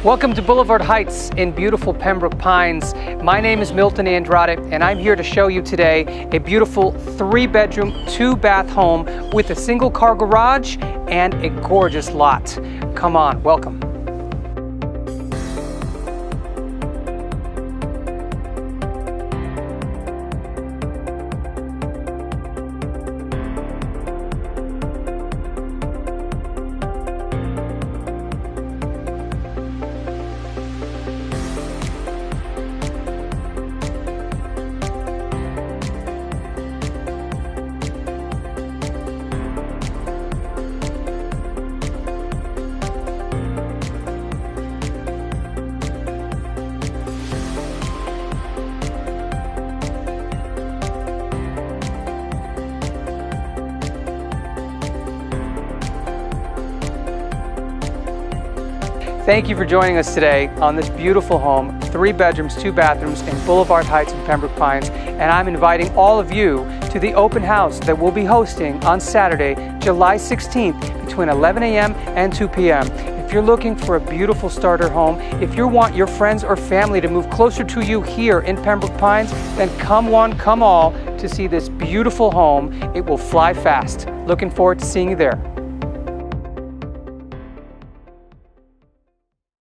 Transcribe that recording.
Welcome to Boulevard Heights in beautiful Pembroke Pines. My name is Milton Andrade, and I'm here to show you today a beautiful 3-bedroom, 2-bath home with a single car garage and a gorgeous lot. Come on, welcome. Thank you for joining us today on this beautiful home, 3 bedrooms, 2 bathrooms in Boulevard Heights in Pembroke Pines. And I'm inviting all of you to the open house that we'll be hosting on Saturday, July 16th between 11 a.m. and 2 p.m. If you're looking for a beautiful starter home, if you want your friends or family to move closer to you here in Pembroke Pines, then come one, come all to see this beautiful home. It will fly fast. Looking forward to seeing you there.